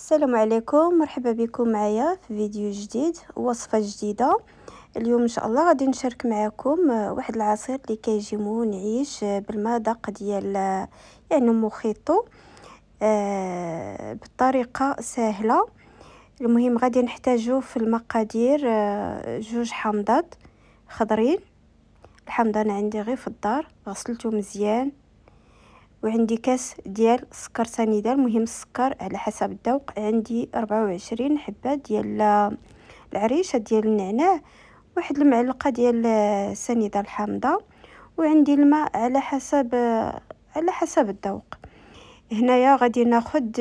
السلام عليكم، مرحبا بكم معايا في فيديو جديد، وصفة جديدة. اليوم ان شاء الله غادي نشارك معكم واحد العصير اللي كيجي منعش بالمذاق ديال يعني موخيطو بطريقة سهلة. المهم غادي نحتاجو في المقادير جوج حامضات خضرين. الحامضه انا عندي غير في الدار، غسلته مزيان، وعندي كاس ديال سكر سنيده. المهم السكر على حسب الذوق، عندي 24 حبه ديال العريشه ديال النعناع، واحد المعلقه ديال سنيده الحامضه، وعندي الماء على حسب الذوق. هنايا غادي ناخد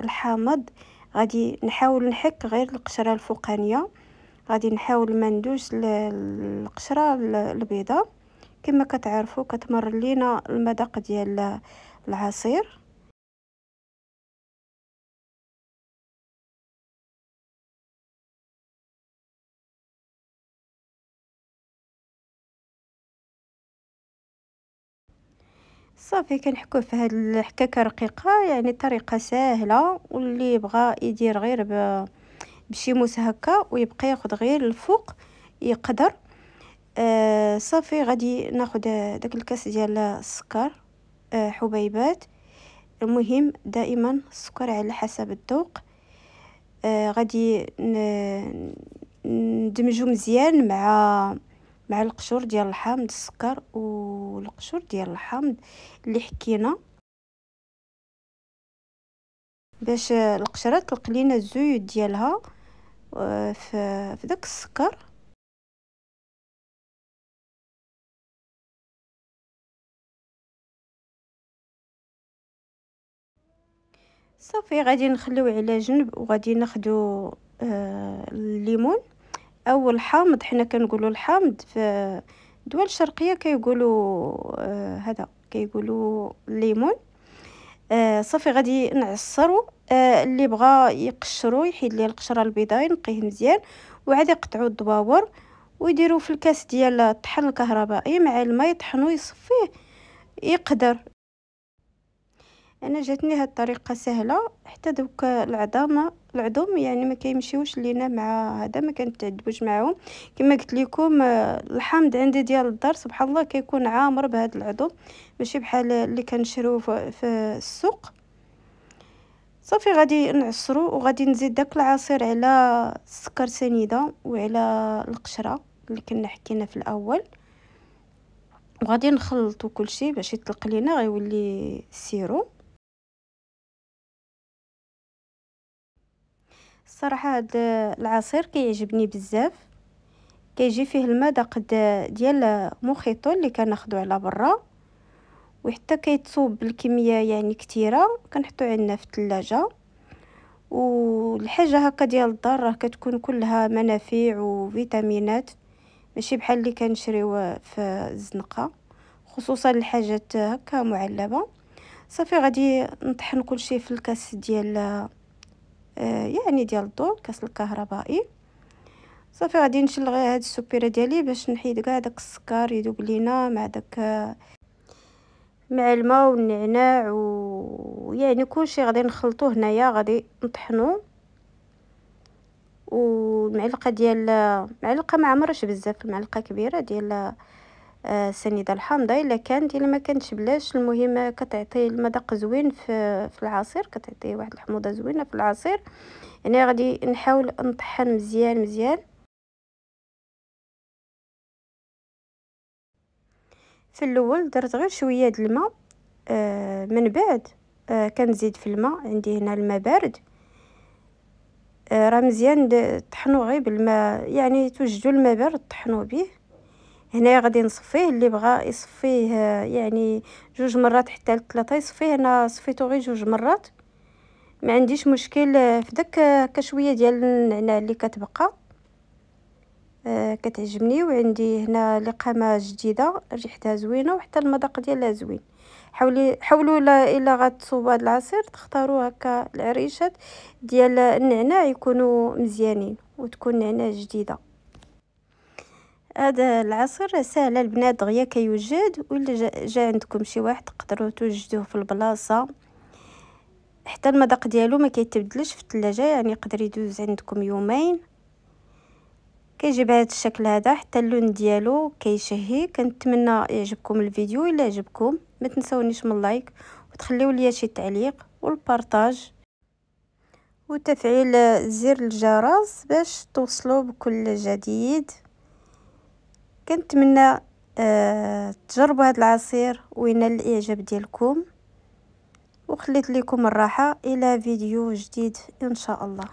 الحامض، غادي نحاول نحك غير القشره الفوقانيه، غادي نحاول ما ندوش القشره البيضاء. كما كتعرفوا كتمر لينا المذاق ديال العصير. صافي كنحكوه في هاد الحكاكه رقيقه، يعني طريقه سهله، واللي بغى يدير غير بشي موس هكا ويبقى ياخد غير الفوق يقدر. صافي غادي ناخد داك الكاس ديال السكر، حبيبات. المهم دائما السكر على حسب الذوق. غادي ندمجو مزيان مع القشور ديال الحامض، السكر والقشور ديال الحامض اللي حكينا، باش القشره تلق لينا الزيوت ديالها في داك السكر. صافي غادي نخليو على جنب، وغادي ناخدو الليمون او الحامض. حنا كنقولوا الحامض في الدول الشرقيه كيقولوا هذا كيقولوا الليمون. صافي غادي نعصرو. اللي بغى يقشرو يحيد ليه القشره البيضاء، ينقيه مزيان، وعاد يقطعوا الدبابر ويديروا في الكاس ديال الطحن الكهربائي مع الماء، يطحنوا يصفيه يقدر. انا جاتني هاد الطريقه سهله، حتى دوك العظم يعني ما كيمشيوش لينا مع هذا، ما كنتعذبوش معاهم. كما قلت لكم الحامض عندي ديال الدار سبحان الله كيكون عامر بهاد العظم، ماشي بحال اللي كنشريوه في السوق. صافي غادي نعصرو، وغادي نزيد داك العصير على السكر سنيده وعلى القشره اللي كنا حكينا في الاول، وغادي نخلطو كلشي باش يطلق لينا غيولي سيرو. الصراحه هاد العصير كيعجبني بزاف، كيجي فيه المذاق ديال موخيطو اللي كناخدو على برا، وحتى كيتصوب بالكميه يعني كثيره، كنحطو عندنا في الثلاجه. والحاجه هكا ديال الدار راه كتكون كلها منافع وفيتامينات، ماشي بحال اللي كنشريو في الزنقه، خصوصا الحاجات هكا معلبه. صافي غادي نطحن كلشي في الكاس ديال يعني ديال الضوء، الكاس الكهربائي. صافي غادي نشل غير هاد السكيره ديالي باش نحيد كاع داك السكر يذوب لينا مع داك مع الماء والنعناع ويعني كلشي غادي نخلطوه. هنايا غادي نطحنو، والمعلقه ديال معلقه ما عمرش بزاف، المعلقه كبيره ديال سنيده الحامضه الا كانت، الا ما كانتش بلاش. المهم كتعطي المذاق زوين في العصير، كتعطي واحد الحموضه زوينه في العصير. يعني غادي نحاول نطحن مزيان مزيان. في الاول درت غير شويه د الماء، من بعد كنزيد في الماء. عندي هنا الماء بارد، راه مزيان طحنوا غير بالماء، يعني توجدوا الماء بارد طحنوا به. هنا غادي نصفيه، اللي بغى يصفيه يعني 2 مرات حتى ل3 يصفيه. انا صفيته غير 2 مرات، ما عنديش مشكل. في داك كشويه ديال النعناع اللي كتبقى كتعجبني، وعندي هنا لقامه جديده ريحتها زوينه وحتى المذاق ديالها زوين. حاولوا الا غتصوبوا هذا العصير تختاروا هكا العريشات ديال النعناع يكونوا مزيانين، وتكون نعناع جديده. هذا العصير سهل البنات دغيا كيوجد، ولا جا عندكم شي واحد تقدروا توجدوه في البلاصه. حتى المذاق ديالو ما كيتبدلش في الثلاجه، يعني يقدر يدوز عندكم يومين. كيجي بهذا الشكل هذا، حتى اللون ديالو كيشهي. كنتمنى يعجبكم الفيديو. الا عجبكم ما تنسونيش من اللايك وتخليو ليا شي تعليق والبارطاج وتفعيل زر الجرس باش توصلوا بكل جديد. كنتمنى تجربوا هذا العصير وينال الاعجاب ديالكم، وخليت لكم الراحه الى فيديو جديد ان شاء الله.